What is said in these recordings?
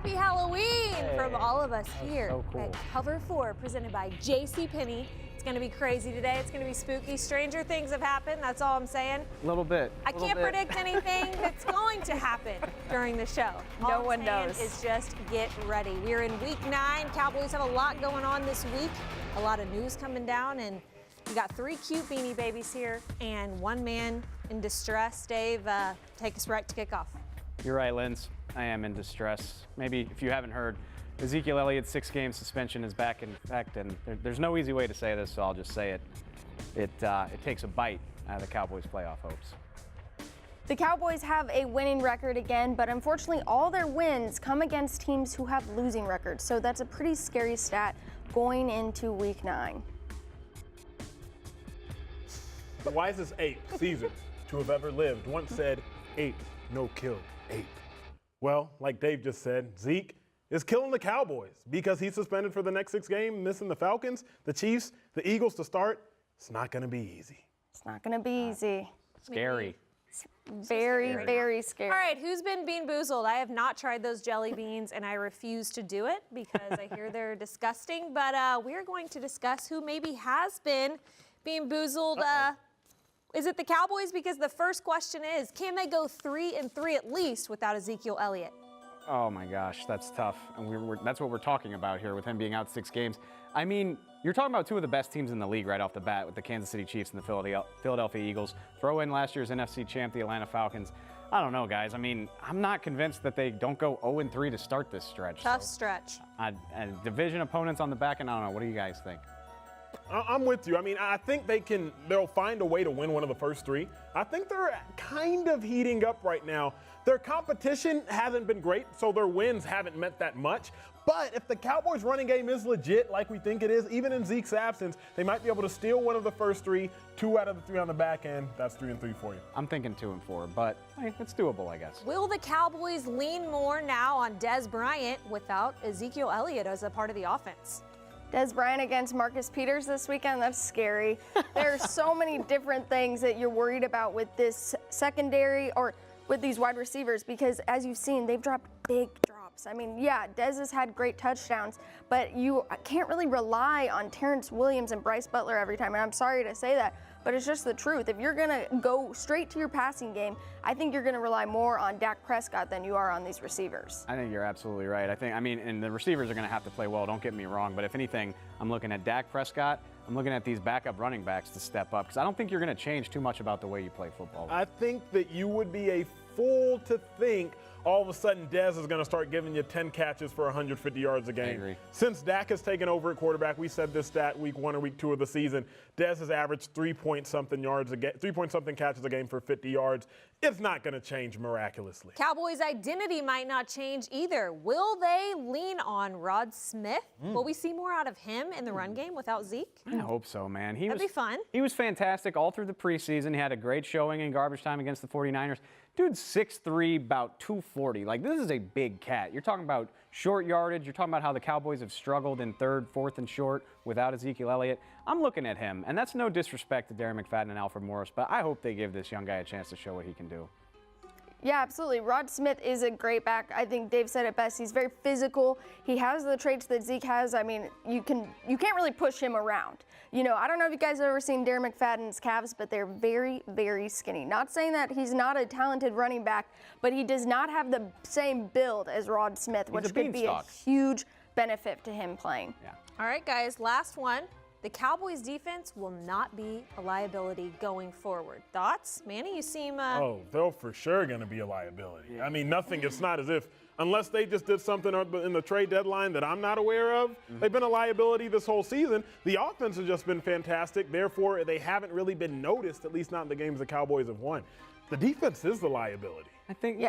Happy Halloween from all of us here so cool. at Cover 4, presented by JCPenney. It's going to be crazy today. It's going to be spooky. Stranger things have happened. That's all I'm saying. A little bit. I can't predict anything that's going to happen during the show. No one knows. Is just get ready. We're in week 9. Cowboys have a lot going on this week. A lot of news coming down, and we got 3 cute beanie babies here and 1 man in distress. Dave, take us right to kick off. You're right, Linz. I am in distress. Maybe if you haven't heard, Ezekiel Elliott's 6-game suspension is back in effect, and there's no easy way to say this, so I'll just say it. It takes a bite out of the Cowboys' playoff hopes. The Cowboys have a winning record again, but unfortunately all their wins come against teams who have losing records, so that's a pretty scary stat going into week 9. The wisest ape, Caesar, to have ever lived, once said, "Ape, no kill, ape." Well, like Dave just said, Zeke is killing the Cowboys because he's suspended for the next 6 games, missing the Falcons, the Chiefs, the Eagles to start. It's not going to be easy. It's not going to be easy. Scary. Very, very scary. All right, who's been bean boozled? I have not tried those jelly beans, and I refuse to do it because I hear they're disgusting. But we're going to discuss who maybe has been bean boozled. Is it the Cowboys? Because the first question is, can they go 3-3 at least without Ezekiel Elliott? Oh my gosh, that's tough. And that's what we're talking about here with him being out 6 games. I mean, you're talking about 2 of the best teams in the league right off the bat with the Kansas City Chiefs and the Philadelphia Eagles. Throw in last year's NFC champ, the Atlanta Falcons. I don't know, guys. I mean, I'm not convinced that they don't go 0-3 to start this stretch. Tough stretch. And division opponents on the back end, I don't know. What do you guys think? I'm with you. I mean, I think they'll find a way to win one of the first 3. I think they're kind of heating up right now. Their competition hasn't been great, so their wins haven't meant that much. But if the Cowboys' running game is legit, like we think it is, even in Zeke's absence, they might be able to steal one of the first 3, 2 out of the 3 on the back end. That's 3-3 for you. I'm thinking 2-4, but hey, it's doable, I guess. Will the Cowboys lean more now on Dez Bryant without Ezekiel Elliott as a part of the offense? Dez Bryant against Marcus Peters this weekend, that's scary. There are so many different things that you're worried about with this secondary or with these wide receivers because, as you've seen, they've dropped big drops. I mean, yeah, Dez has had great touchdowns, but you can't really rely on Terrence Williams and Bryce Butler every time, and I'm sorry to say that, but it's just the truth. If you're going to go straight to your passing game, I think you're going to rely more on Dak Prescott than you are on these receivers. I think you're absolutely right. And the receivers are going to have to play well, don't get me wrong, but if anything, I'm looking at Dak Prescott. I'm looking at these backup running backs to step up because I don't think you're going to change too much about the way you play football. I think that you would be a fool to think all of a sudden Dez is going to start giving you 10 catches for 150 yards a game. I agree. Since Dak has taken over at quarterback, we said this stat week 1 or week 2 of the season, Dez has averaged 3-point-something catches a game for 50 yards. It's not going to change miraculously. Cowboys' identity might not change either. Will they lean on Rod Smith? Will we see more out of him in the run game without Zeke? I hope so, man. That'd be fun. He was fantastic all through the preseason. He had a great showing in garbage time against the 49ers. Dude's 6'3", about 240. Like, this is a big cat. You're talking about short yardage. You're talking about how the Cowboys have struggled in 3rd, 4th, and short without Ezekiel Elliott. I'm looking at him, and that's no disrespect to Darren McFadden and Alfred Morris, but I hope they give this young guy a chance to show what he can do. Yeah, absolutely. Rod Smith is a great back. I think Dave said it best. He's very physical. He has the traits that Zeke has. I mean, you can't really push him around. You know, I don't know if you guys have ever seen Darren McFadden's calves, but they're very, very skinny. Not saying that he's not a talented running back, but he does not have the same build as Rod Smith, which could be a huge benefit to him playing. Yeah. All right, guys, last one. The Cowboys' defense will not be a liability going forward. Thoughts? Manny, you seem... Oh, they're for sure going to be a liability. I mean, it's not as if, unless they just did something in the trade deadline that I'm not aware of, they've been a liability this whole season. The offense has just been fantastic. Therefore, they haven't really been noticed, at least not in the games the Cowboys have won. The defense is the liability. I think,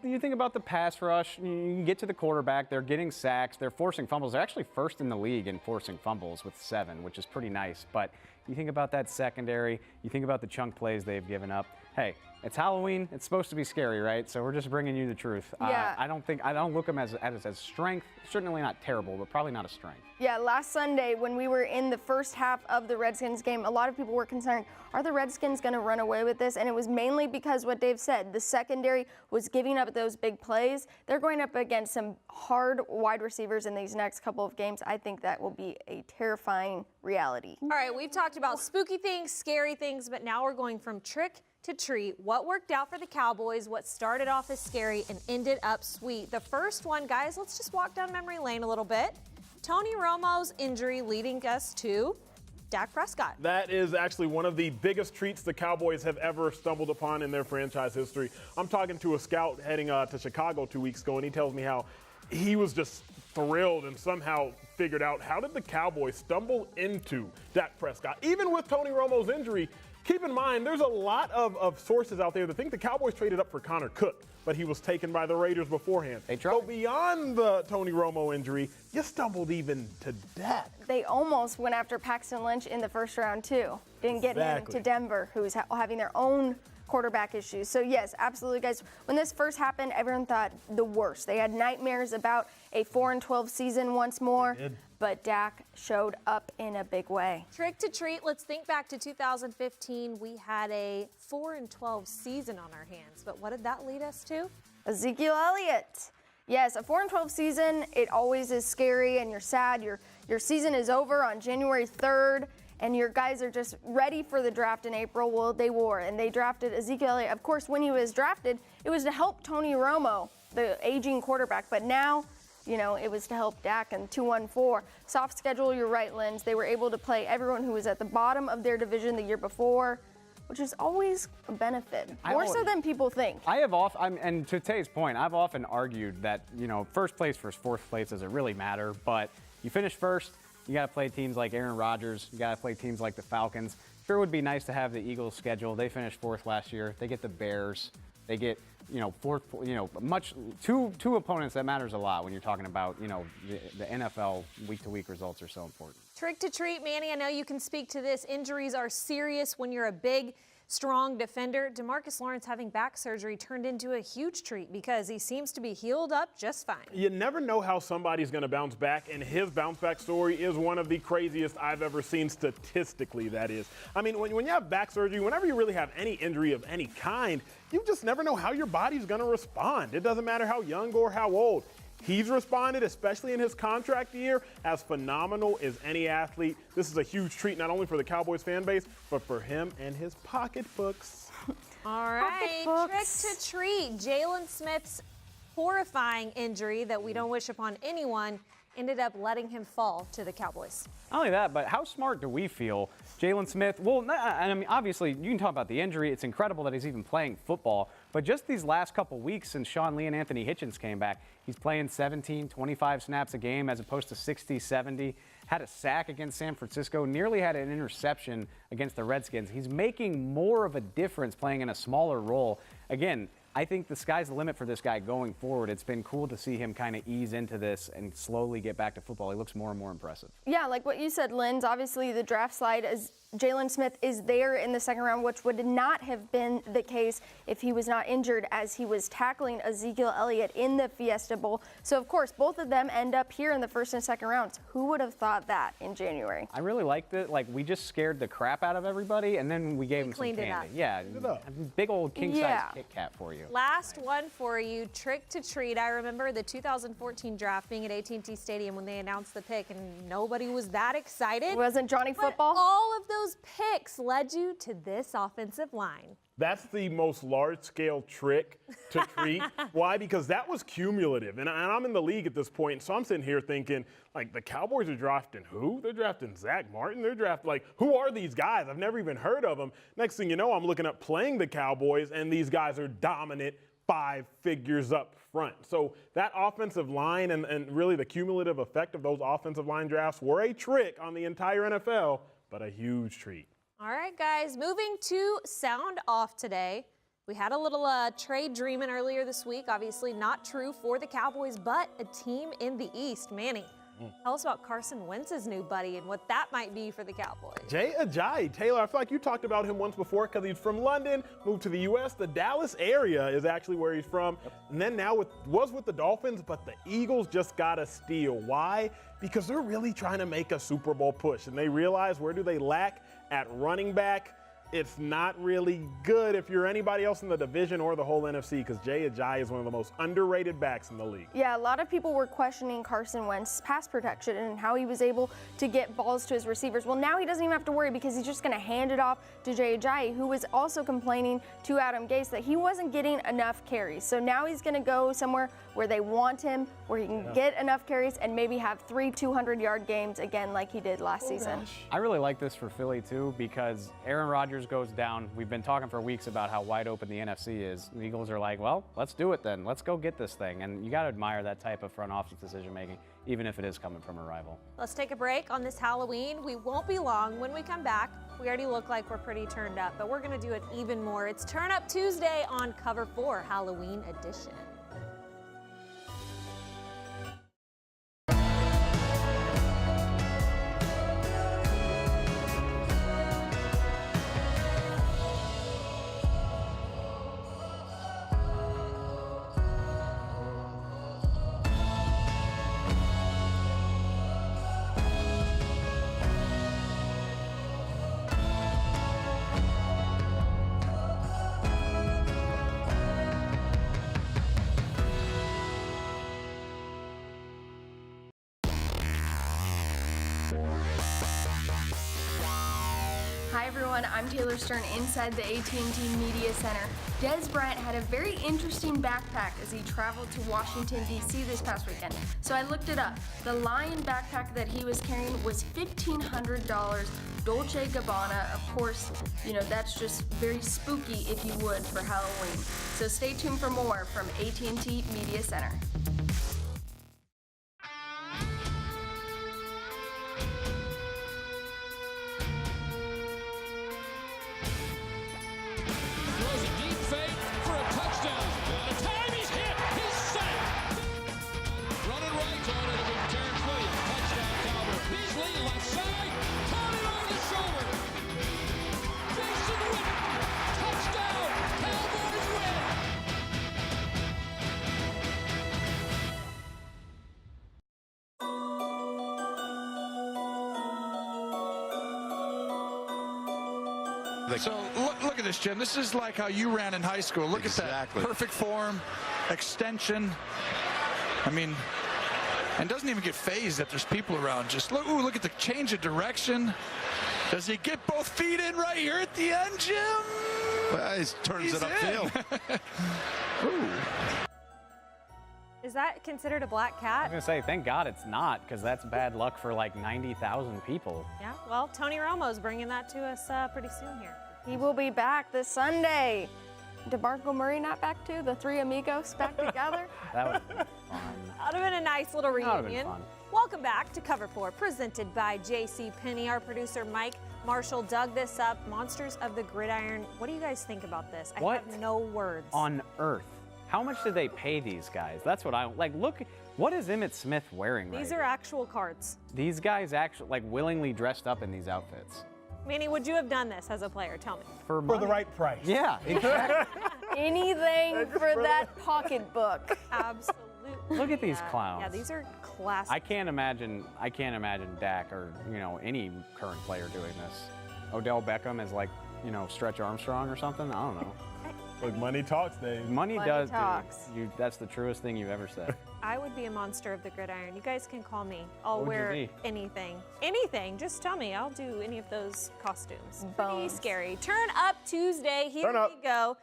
you think about the pass rush, you can get to the quarterback, they're getting sacks, they're forcing fumbles. They're actually 1st in the league in forcing fumbles with 7, which is pretty nice. But you think about that secondary, you think about the chunk plays they've given up. Hey, it's Halloween. It's supposed to be scary, right? So we're just bringing you the truth. Yeah. I don't look them as strength. Certainly not terrible, but probably not a strength. Yeah, last Sunday when we were in the first half of the Redskins game, a lot of people were concerned, are the Redskins going to run away with this? And it was mainly because what Dave said, the secondary was giving up those big plays. They're going up against some hard wide receivers in these next couple of games. I think that will be a terrifying reality. All right, we've talked about spooky things, scary things, but now we're going from trick to treat. What worked out for the Cowboys, what started off as scary and ended up sweet. The first one, guys, let's just walk down memory lane a little bit. Tony Romo's injury leading us to Dak Prescott. That is actually one of the biggest treats the Cowboys have ever stumbled upon in their franchise history. I'm talking to a scout heading to Chicago 2 weeks ago, and he tells me how he was just thrilled and somehow figured out, how did the Cowboys stumble into Dak Prescott? Even with Tony Romo's injury, keep in mind, there's a lot of sources out there that think the Cowboys traded up for Connor Cook, but he was taken by the Raiders beforehand. They tried. So beyond the Tony Romo injury, you stumbled even to Dak. They almost went after Paxton Lynch in the first round, too. Didn't get him to Denver, who's having their own quarterback issues. So, yes, absolutely, guys. When this first happened, everyone thought the worst. They had nightmares about a 4-12 season once more. But Dak showed up in a big way. Trick to treat, let's think back to 2015. We had a 4-12 season on our hands, but what did that lead us to? Ezekiel Elliott. Yes, a 4-12 season, it always is scary and you're sad. Your season is over on January 3rd and your guys are just ready for the draft in April. Well, they were, and they drafted Ezekiel Elliott. Of course, when he was drafted, it was to help Tony Romo, the aging quarterback, but now, you know, it was to help Dak and 2-1-4. Soft schedule, you're right, Linz. They were able to play everyone who was at the bottom of their division the year before, which is always a benefit, more so than people think. And to Tay's point, I've often argued that, you know, first place versus fourth place doesn't really matter, but you finish first, you got to play teams like Aaron Rodgers, you got to play teams like the Falcons. Sure would be nice to have the Eagles schedule. They finished fourth last year. They get the Bears. They get, you know, two opponents. That matters a lot when you're talking about, you know, the NFL week-to-week results are so important. Trick to treat, Manny, I know you can speak to this. Injuries are serious when you're a big, strong defender. DeMarcus Lawrence having back surgery turned into a huge treat because he seems to be healed up just fine. You never know how somebody's going to bounce back, and his bounce back story is one of the craziest I've ever seen statistically, that is. I mean, when you have back surgery, whenever you really have any injury of any kind, you just never know how your body's going to respond. It doesn't matter how young or how old. He's responded, especially in his contract year, as phenomenal as any athlete. This is a huge treat, not only for the Cowboys fan base, but for him and his pocketbooks. All right, trick to treat. Jalen Smith's horrifying injury that we don't wish upon anyone ended up letting him fall to the Cowboys. Not only that, but how smart do we feel? Jalen Smith, well, I mean, obviously, you can talk about the injury. It's incredible that he's even playing football. But just these last couple weeks since Sean Lee and Anthony Hitchens came back, he's playing 17, 25 snaps a game as opposed to 60, 70. Had a sack against San Francisco, nearly had an interception against the Redskins. He's making more of a difference playing in a smaller role. Again, I think the sky's the limit for this guy going forward. It's been cool to see him kind of ease into this and slowly get back to football. He looks more and more impressive. Yeah, like what you said, Linz, obviously the draft slide is Jalen Smith is there in the second round, which would not have been the case if he was not injured as he was tackling Ezekiel Elliott in the Fiesta Bowl. So, of course, both of them end up here in the first and second rounds. Who would have thought that in January? I really liked it. Like, we just scared the crap out of everybody, and then we gave him some candy. Yeah, big old king-size Kit Kat for you. Last one for you, trick to treat. I remember the 2014 draft being at AT&T Stadium when they announced the pick, and nobody was that excited. Wasn't Johnny Football? But all of those picks led you to this offensive line. That's the most large-scale trick to treat. Why? Because that was cumulative. And I'm in the league at this point, so I'm sitting here thinking, like, the Cowboys are drafting who? They're drafting Zach Martin. They're drafting, like, who are these guys? I've never even heard of them. Next thing you know, I'm looking up playing the Cowboys, and these guys are dominant 5 figures up front. So that offensive line and really the cumulative effect of those offensive line drafts were a trick on the entire NFL, but a huge treat. All right, guys, moving to Sound Off today. We had a little trade dreaming earlier this week. Obviously not true for the Cowboys, but a team in the East. Manny, Tell us about Carson Wentz's new buddy and what that might be for the Cowboys. Jay Ajayi. Taylor, I feel like you talked about him once before because he's from London, moved to the U.S. The Dallas area is actually where he's from. And then now was with the Dolphins, but the Eagles just got a steal. Why? Because they're really trying to make a Super Bowl push. And they realize, where do they lack? At running back. It's not really good if you're anybody else in the division or the whole NFC, because Jay Ajayi is one of the most underrated backs in the league. Yeah, a lot of people were questioning Carson Wentz's pass protection and how he was able to get balls to his receivers. Well, now he doesn't even have to worry because he's just going to hand it off to Jay Ajayi, who was also complaining to Adam Gase that he wasn't getting enough carries. So now he's going to go somewhere where they want him, where he can get enough carries and maybe have 3 200-yard games again like he did last season. I really like this for Philly, too, because Aaron Rodgers goes down. We've been talking for weeks about how wide open the NFC is. The Eagles are like, well, let's do it then. Let's go get this thing. And you got to admire that type of front office decision-making, even if it is coming from a rival. Let's take a break on this Halloween. We won't be long. When we come back, we already look like we're pretty turned up, but we're going to do it even more. It's Turn Up Tuesday on Cover 4 Halloween edition. Hi everyone, I'm Taylor Stern inside the AT&T Media Center. Des Bryant had a very interesting backpack as he traveled to Washington, D.C. this past weekend. So I looked it up. The Lion backpack that he was carrying was $1,500, Dolce & Gabbana. Of course, you know, that's just very spooky, if you would, for Halloween. So stay tuned for more from AT&T Media Center. So look at this, Jim. This is like how you ran in high school. Look at that. Perfect form, extension. I mean, and doesn't even get phased that there's people around. Just look, ooh, look at the change of direction. Does he get both feet in right here at the end, Jim? Well, he turns it upfield. Ooh. Is that considered a black I was cat? going to say, thank God it's not, because that's bad luck for like 90,000 people. Yeah, well, Tony Romo's bringing that to us pretty soon here. He will be back this Sunday. DeMarco Murray not back too? The three amigos back together? That would have been fun. That would have been a nice little That would've been reunion. fun. Welcome back to Cover 4, presented by J.C. Penney. Our producer Mike Marshall dug this up. Monsters of the Gridiron. What do you guys think about this? I What have no words. On earth. How much did they pay these guys? That's what I like. Look, what is Emmitt Smith wearing right These are here? actual cards. These guys actually like willingly dressed up in these outfits. Manny, would you have done this as a player? Tell me. For the money. right price. Yeah, exactly. Anything for that pocketbook. Absolutely. Look at these Yeah. clowns. Yeah, these are classic. I can't imagine Dak or, you know, any current player doing this. Odell Beckham is like, you know, Stretch Armstrong or something. I don't know. Look, money talks, Dave. Money Money does, talks. dude. That's the truest thing you've ever said. I would be a monster of the gridiron. You guys can call me. I'll What would you wear be? anything. Anything. Just tell me. I'll do any of those costumes. Pretty Bones. scary. Turn Up Tuesday. Here Turn up. we go.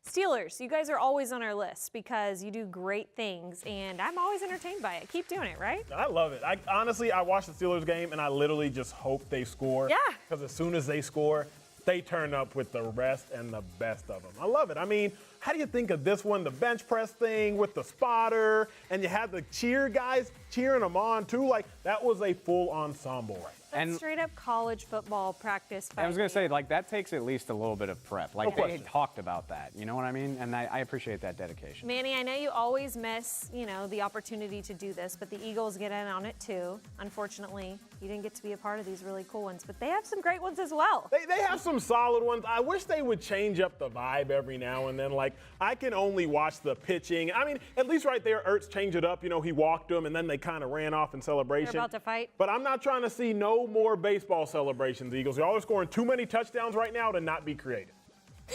Steelers, you guys are always on our list because you do great things, and I'm always entertained by it. Keep doing it, right? I love it. Honestly, I watched the Steelers game, and I literally just hope they score. Yeah. Because as soon as they score, they turn up with the rest and the best of them. I love it. I mean, how do you think of this one, the bench press thing with the spotter, and you had the cheer guys cheering them on too? Like, That was a full ensemble right there. That's straight up college football practice. I was going to say, like, that takes at least a little bit of prep. Like, they talked about that. You know what I mean? And I appreciate that dedication. Manny, I know you always miss, the opportunity to do this, but the Eagles get in on it too. Unfortunately, you didn't get to be a part of these really cool ones, but they have some great ones as well. They have some solid ones. I wish they would change up the vibe every now and then. Like, I can only watch the pitching. I mean, at least right there, Ertz changed it up. He walked them, and then they kind of ran off in celebration. They're about to fight. But I'm not trying to see no more baseball celebrations, Eagles. Y'all are scoring too many touchdowns right now to not be creative.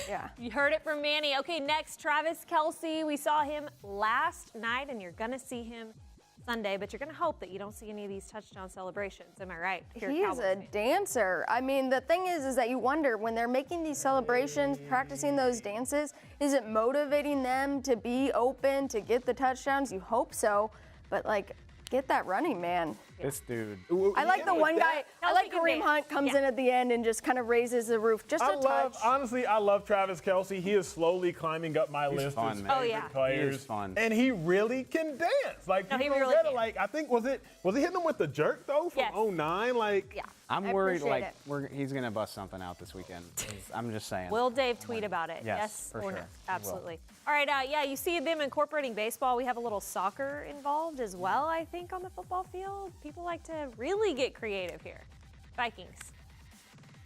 Yeah. You heard it from Manny. Okay, next, Travis Kelce. We saw him last night, and you're going to see him Sunday, but you're going to hope that you don't see any of these touchdown celebrations. Am I right? He's a dancer. I mean, the thing is that you wonder when they're making these celebrations, practicing those dances, is it motivating them to be open, to get the touchdowns? You hope so, but get that running, man. This dude. I like the one guy. I like Kareem Hunt comes in at the end and just kind of raises the roof just a touch. Honestly, I love Travis Kelce. He is slowly climbing up my list fun, of man. favorite players. He is fun. And he really can dance. He really can. I think was he hitting him with the jerk though from 09? Yeah. I'm worried he's going to bust something out this weekend. I'm just saying. Will Dave tweet about it? Yes, for or sure. no? Absolutely. All right, you see them incorporating baseball. We have a little soccer involved as well, I think, on the football field. People like to really get creative here.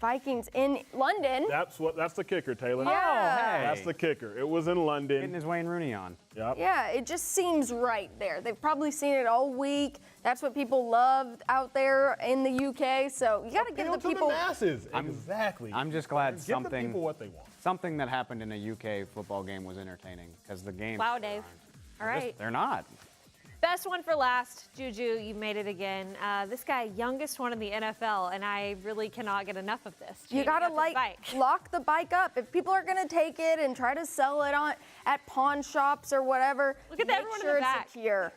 Vikings in London. That's the kicker, Taylor. Yeah. Hey. That's the kicker. It was in London. Getting his Wayne Rooney on. Yep. Yeah, it just seems right there. They've probably seen it all week. That's what people love out there in the UK. So you got to give the people. To the masses. Exactly. I'm just glad Give the people what they want. something that happened in a UK football game was entertaining because the game. Wow, Dave. All right. They're not. Best one for last. Juju, you made it again. This guy, youngest one in the NFL, and I really cannot get enough of this. You gotta lock the bike up. If people are gonna take it and try to sell it at pawn shops or whatever, Look at make everyone in sure the it's back. secure.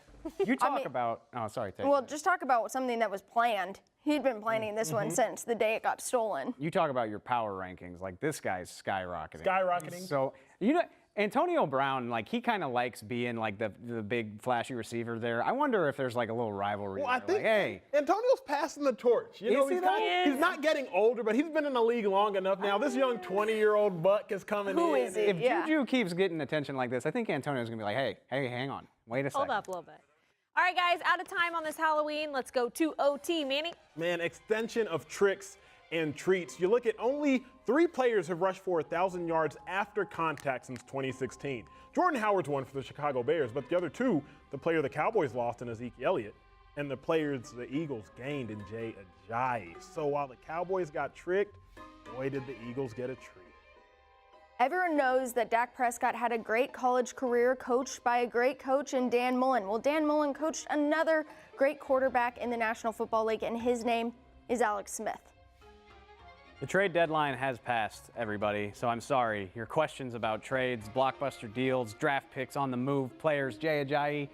You talk about. Oh, sorry. Well, just talk about something that was planned. He'd been planning this one since the day it got stolen. You talk about your power rankings. Like this guy's skyrocketing. Skyrocketing. So Antonio Brown, he kind of likes being the big flashy receiver there. I wonder if there's a little rivalry. Well, I there. think Hey, Antonio's passing the torch. Is he though? He's not getting older, but he's been in the league long enough now. This young 20-year-old buck is coming in. Who is he? if Juju keeps getting attention like this, I think Antonio's gonna be like, hey, hang on, wait a second. Hold up a little bit. All right, guys, out of time on this Halloween. Let's go to OT. Manny? Man, extension of tricks and treats. You look at only 3 players have rushed for 1,000 yards after contact since 2016. Jordan Howard's one for the Chicago Bears, but the other 2, the player the Cowboys lost in Ezekiel Elliott, and the players the Eagles gained in Jay Ajayi. So while the Cowboys got tricked, boy, did the Eagles get a treat. Everyone knows that Dak Prescott had a great college career coached by a great coach in Dan Mullen. Well, Dan Mullen coached another great quarterback in the National Football League, and his name is Alex Smith. The trade deadline has passed, everybody, so I'm sorry. Your questions about trades, blockbuster deals, draft picks on the move, players, Jay Ajayi,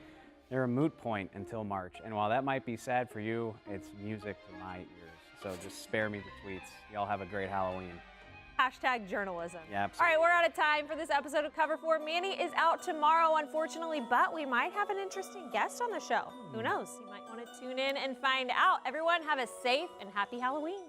they're a moot point until March. And while that might be sad for you, it's music to my ears. So just spare me the tweets. Y'all have a great Halloween. #journalism. Yeah, All absolutely. right, we're out of time for this episode of Cover 4. Manny is out tomorrow, unfortunately, but we might have an interesting guest on the show. Who knows? You might want to tune in and find out. Everyone, have a safe and happy Halloween.